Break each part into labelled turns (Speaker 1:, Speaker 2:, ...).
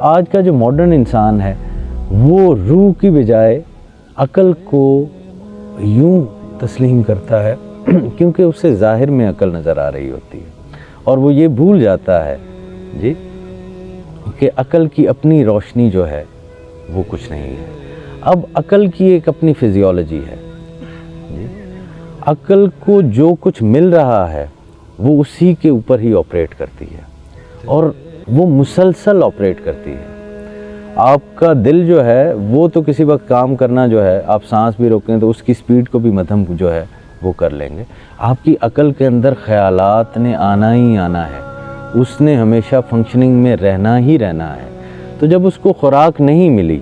Speaker 1: آج کا جو ماڈرن انسان ہے وہ روح کی بجائے عقل کو یوں تسلیم کرتا ہے کیونکہ اسے ظاہر میں عقل نظر آ رہی ہوتی ہے، اور وہ یہ بھول جاتا ہے جی کہ عقل کی اپنی روشنی جو ہے وہ کچھ نہیں ہے۔ اب عقل کی ایک اپنی فزیولوجی ہے جی، عقل کو جو کچھ مل رہا ہے وہ اسی کے اوپر ہی آپریٹ کرتی ہے، اور وہ مسلسل آپریٹ کرتی ہے۔ آپ کا دل جو ہے وہ تو کسی وقت کام کرنا جو ہے، آپ سانس بھی روکیں تو اس کی سپیڈ کو بھی مدھم جو ہے وہ کر لیں گے۔ آپ کی عقل کے اندر خیالات نے آنا ہی آنا ہے، اس نے ہمیشہ فنکشننگ میں رہنا ہی رہنا ہے۔ تو جب اس کو خوراک نہیں ملی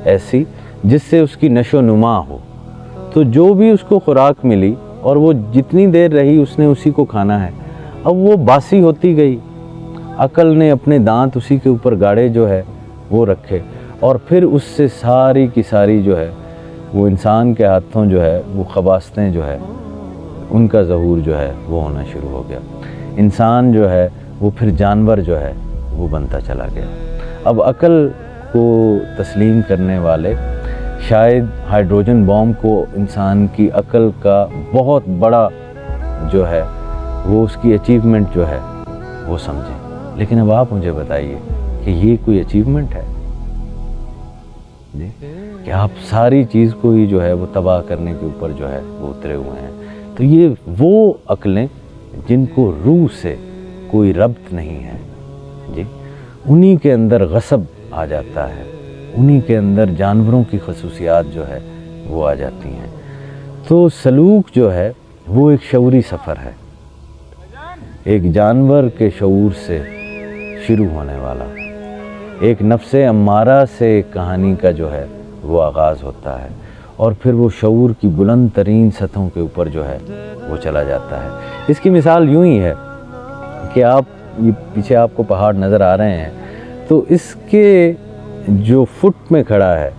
Speaker 1: ایسی جس سے اس کی نشو و نما ہو، تو جو بھی اس کو خوراک ملی اور وہ جتنی دیر رہی اس نے اسی کو کھانا ہے، اب وہ باسی ہوتی گئی۔ عقل نے اپنے دانت اسی کے اوپر گاڑے جو ہے وہ رکھے، اور پھر اس سے ساری کی ساری جو ہے وہ انسان کے ہاتھوں جو ہے وہ خباستیں جو ہے ان کا ظہور جو ہے وہ ہونا شروع ہو گیا۔ انسان جو ہے وہ پھر جانور جو ہے وہ بنتا چلا گیا۔ اب عقل کو تسلیم کرنے والے شاید ہائیڈروجن بام کو انسان کی عقل کا بہت بڑا جو ہے وہ اس کی اچیومنٹ جو ہے وہ سمجھیں، لیکن اب آپ مجھے بتائیے کہ یہ کوئی اچیومنٹ ہے جی کہ آپ ساری چیز کو ہی جو ہے وہ تباہ کرنے کے اوپر جو ہے وہ اترے ہوئے ہیں؟ تو یہ وہ عقلیں جن کو روح سے کوئی ربط نہیں ہے جی، انہی کے اندر غصب آ جاتا ہے، انہی کے اندر جانوروں کی خصوصیات جو ہے وہ آ جاتی ہیں۔ تو سلوک جو ہے وہ ایک شعوری سفر ہے، ایک جانور کے شعور سے شروع ہونے والا، ایک نفس امارہ سے ایک کہانی کا جو ہے وہ آغاز ہوتا ہے، اور پھر وہ شعور کی بلند ترین سطحوں کے اوپر جو ہے وہ چلا جاتا ہے۔ اس کی مثال یوں ہی ہے کہ آپ یہ پیچھے آپ کو پہاڑ نظر آ رہے ہیں، تو اس کے جو فٹ میں کھڑا ہے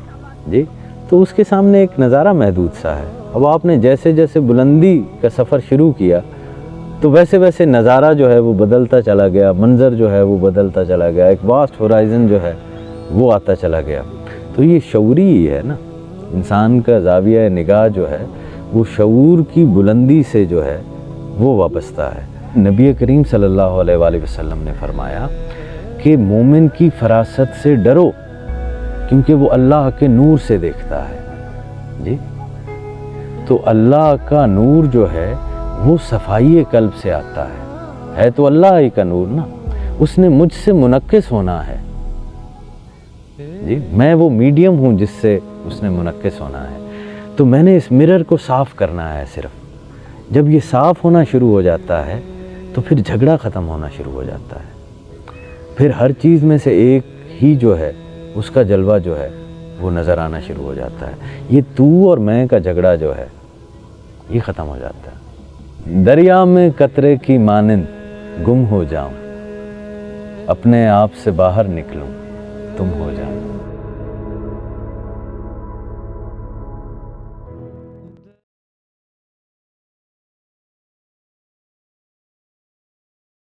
Speaker 1: جی، تو اس کے سامنے ایک نظارہ محدود سا ہے۔ اب آپ نے جیسے جیسے بلندی کا سفر شروع کیا تو ویسے ویسے نظارہ جو ہے وہ بدلتا چلا گیا، منظر جو ہے وہ بدلتا چلا گیا، ایک واسٹ ہورائزن جو ہے وہ آتا چلا گیا۔ تو یہ شعوری ہی ہے نا، انسان کا زاویہ نگاہ جو ہے وہ شعور کی بلندی سے جو ہے وہ وابستہ ہے۔ نبی کریم صلی اللہ علیہ وآلہ وسلم نے فرمایا کہ مومن کی فراست سے ڈرو کیونکہ وہ اللہ کے نور سے دیکھتا ہے جی۔ تو اللہ کا نور جو ہے وہ صفائی قلب سے آتا ہے تو اللہ ہی کا نور نا، اس نے مجھ سے منعکس ہونا ہے جی، میں وہ میڈیم ہوں جس سے اس نے منعکس ہونا ہے۔ تو میں نے اس مرر کو صاف کرنا ہے صرف۔ جب یہ صاف ہونا شروع ہو جاتا ہے تو پھر جھگڑا ختم ہونا شروع ہو جاتا ہے، پھر ہر چیز میں سے ایک ہی جو ہے اس کا جلوہ جو ہے وہ نظر آنا شروع ہو جاتا ہے۔ یہ تو اور میں کا جھگڑا جو ہے یہ ختم ہو جاتا ہے۔ دریا میں قطرے کی مانند گم ہو جاؤں، اپنے آپ سے باہر نکلوں تم ہو جاؤ۔